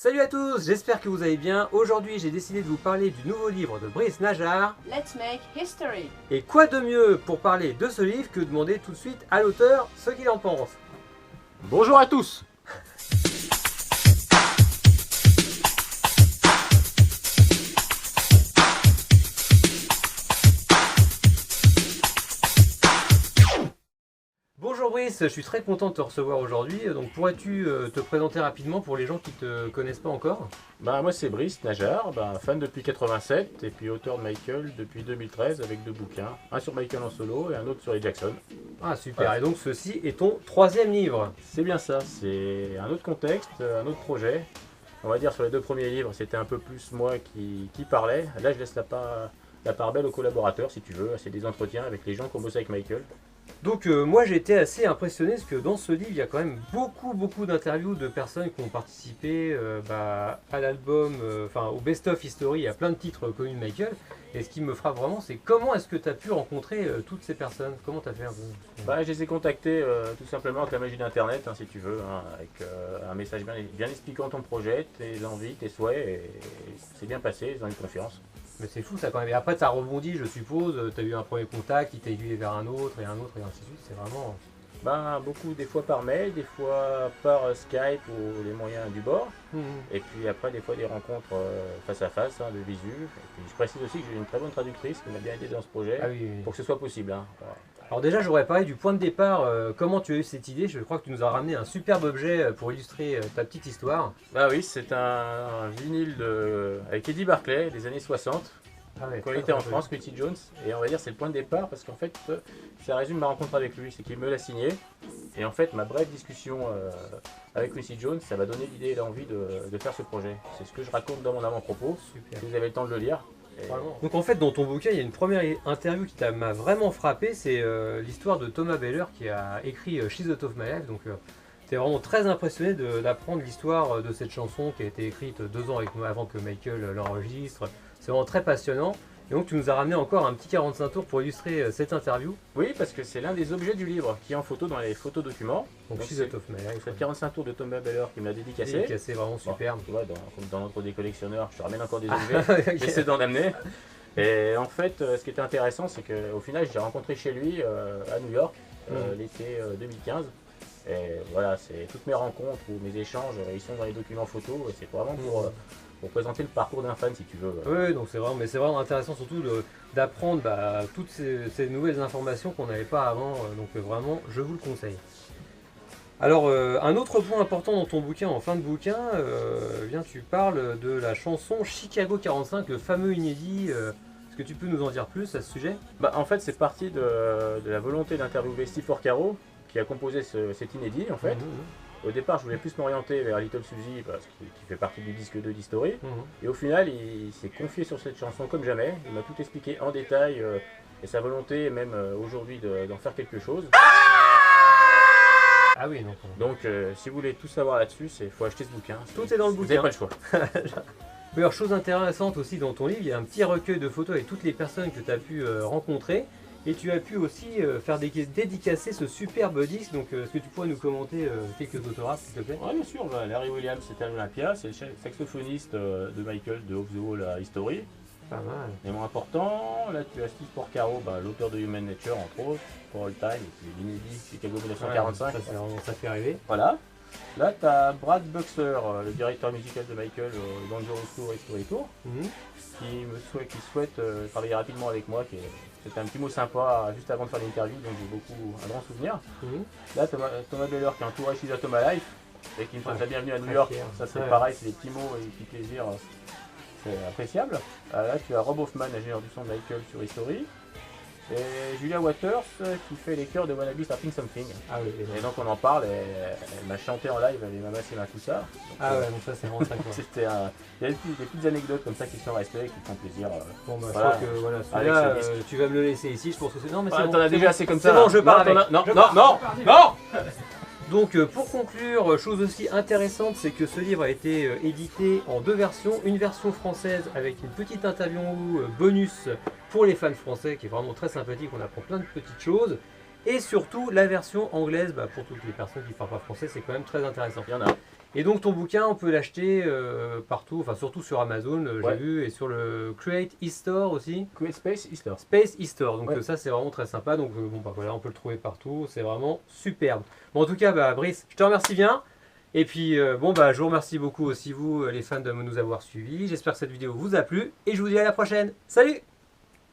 Salut à tous, j'espère que vous allez bien. Aujourd'hui, j'ai décidé de vous parler du nouveau livre de Brice Najjar. Let's make history. Et quoi de mieux pour parler de ce livre que de demander tout de suite à l'auteur ce qu'il en pense. Bonjour à tous. Bonjour Brice, je suis très content de te recevoir aujourd'hui. Donc pourrais-tu te présenter rapidement pour les gens qui ne te connaissent pas encore? Moi c'est Brice Najjar, fan depuis 87 et puis auteur de Michael depuis 2013 avec 2 bouquins. Un sur Michael en solo et un autre sur les Jackson. Ah super, Voilà. Et donc ceci est ton 3e livre. C'est bien ça, c'est un autre contexte, un autre projet. On va dire sur les 2 premiers livres c'était un peu plus moi qui parlais. Là je laisse la part belle aux collaborateurs si tu veux. C'est des entretiens avec les gens qui ont bossé avec Michael. Donc moi j'ai été assez impressionné parce que dans ce livre il y a quand même beaucoup d'interviews de personnes qui ont participé à l'album, au Best of History. Il y a plein de titres connus de Michael. Et ce qui me frappe vraiment, c'est comment est-ce que tu as pu rencontrer toutes ces personnes? Comment tu as fait un peu? Je les ai contactés tout simplement avec la magie d'internet si tu veux, avec un message bien expliquant ton projet, tes envies, tes souhaits, et c'est bien passé, ils ont eu confiance. Mais c'est fou ça quand même. Et après tu as rebondi, je suppose, tu as eu un premier contact, il t'a aiguillé vers un autre et ainsi de suite. C'est vraiment... Beaucoup, des fois par mail, des fois par Skype ou les moyens du bord. Et puis après, des fois des rencontres face à face, de visu. Et puis je précise aussi que j'ai une très bonne traductrice qui m'a bien aidé dans ce projet pour que ce soit possible. Voilà. Alors déjà, j'aurais parlé du point de départ. Comment tu as eu cette idée? Je crois que tu nous as ramené un superbe objet pour illustrer ta petite histoire. Oui, c'est un vinyle avec Eddie Barclay des années 60. Quand il était en France, Quincy Jones, et on va dire c'est le point de départ parce qu'en fait ça résume ma rencontre avec lui, c'est qu'il me l'a signé, et en fait ma brève discussion avec Quincy Jones, ça m'a donné l'idée et l'envie de faire ce projet. C'est ce que je raconte dans mon avant-propos, si vous avez le temps de le lire. Donc en fait dans ton bouquin il y a une première interview qui m'a vraiment frappé, c'est l'histoire de Thomas Beller qui a écrit She's Out of My Life. Donc t'es vraiment très impressionné d'apprendre l'histoire de cette chanson qui a été écrite 2 ans avant que Michael l'enregistre. C'est vraiment très passionnant. Et donc tu nous as ramené encore un petit 45 tours pour illustrer cette interview. Oui, parce que c'est l'un des objets du livre qui est en photo dans les photos documents. Donc She's Out of My Life. C'est 45 tours de Thomas Beller qui me l'a dédicacé. Dédicacé, vraiment superbe. Tu vois, comme dans notre des collectionneurs, je te ramène encore des objets, j'essaie d'en amener. Et en fait, ce qui était intéressant, c'est qu'au final, j'ai rencontré chez lui à New York l'été 2015. Et voilà, c'est toutes mes rencontres ou mes échanges, ils sont dans les documents photos. Et c'est vraiment pour présenter le parcours d'un fan si tu veux. Oui, donc c'est vraiment intéressant surtout d'apprendre toutes ces nouvelles informations qu'on n'avait pas avant. Donc vraiment, je vous le conseille. Alors, un autre point important dans ton bouquin, en fin de bouquin, tu parles de la chanson Chicago 45, le fameux inédit. Est-ce que tu peux nous en dire plus à ce sujet? En fait, c'est parti de la volonté d'interviewer Steve Porcaro, qui a composé cet inédit en fait. Au départ, je voulais plus m'orienter vers Little Suzy, parce qui fait partie du disque 2 d'History. Et au final, il s'est confié sur cette chanson comme jamais. Il m'a tout expliqué en détail, et sa volonté, même aujourd'hui, d'en faire quelque chose. Ah oui, donc si vous voulez tout savoir là-dessus, il faut acheter ce bouquin. Tout est dans le bouquin. Vous n'avez pas le choix. Alors, chose intéressante aussi dans ton livre, il y a un petit recueil de photos avec toutes les personnes que tu as pu rencontrer. Et tu as pu aussi faire dédicacer ce superbe disque. Donc est-ce que tu pourrais nous commenter quelques autographes s'il te plaît? Oui, bien sûr. Larry Williams, c'était à l'Olympia. C'est le saxophoniste de Michael de Off the Wall History. Pas mal. Élément important. Là, tu as Steve Porcaro, l'auteur de Human Nature, entre autres, pour All Time, et puis l'inédit Chicago 1945. Ça fait rêver. Voilà. Là, tu as Brad Buxer, le directeur musical de Michael au Dangerous Tour et Story Tour, qui souhaite travailler rapidement avec moi. C'était un petit mot sympa juste avant de faire l'interview, donc j'ai un grand souvenir. Là, Thomas Beller qui est entouré chez Thomas Life et qui me souhaite la bienvenue à New York. Ça, c'est pareil, c'est des petits mots et des petits plaisirs, c'est appréciable. Là, tu as Rob Hoffman, ingénieur du son de Michael sur History. Et Julia Waters qui fait les chœurs de Wanna Be Starting Something. Et donc on en parle, et elle m'a chanté en live, elle m'a massé ma tout ça. Donc ça c'est vraiment très cool. Il y a des petites anecdotes comme ça qui sont restées et qui font plaisir. Je crois que celui-là, tu vas me le laisser ici, je pense que c'est... Non mais c'est bon. T'en as déjà assez comme ça. C'est bon, je pars avec. Non. Donc pour conclure, chose aussi intéressante, c'est que ce livre a été édité en 2 versions. Une version française avec une petite interview bonus pour les fans français qui est vraiment très sympathique, on apprend plein de petites choses. Et surtout la version anglaise pour toutes les personnes qui ne parlent pas français, c'est quand même très intéressant. Il y en a. Et donc ton bouquin, on peut l'acheter partout, enfin surtout sur Amazon, Ouais. j'ai vu, et sur le Create eStore aussi. Create Space Easter. Space eStore, donc Ouais. ça c'est vraiment très sympa, donc bon bah voilà, on peut le trouver partout, c'est vraiment superbe. Bon en tout cas, bah Brice, je te remercie bien. Et puis bon bah je vous remercie beaucoup aussi vous les fans de nous avoir suivis. J'espère que cette vidéo vous a plu et je vous dis à la prochaine. Salut!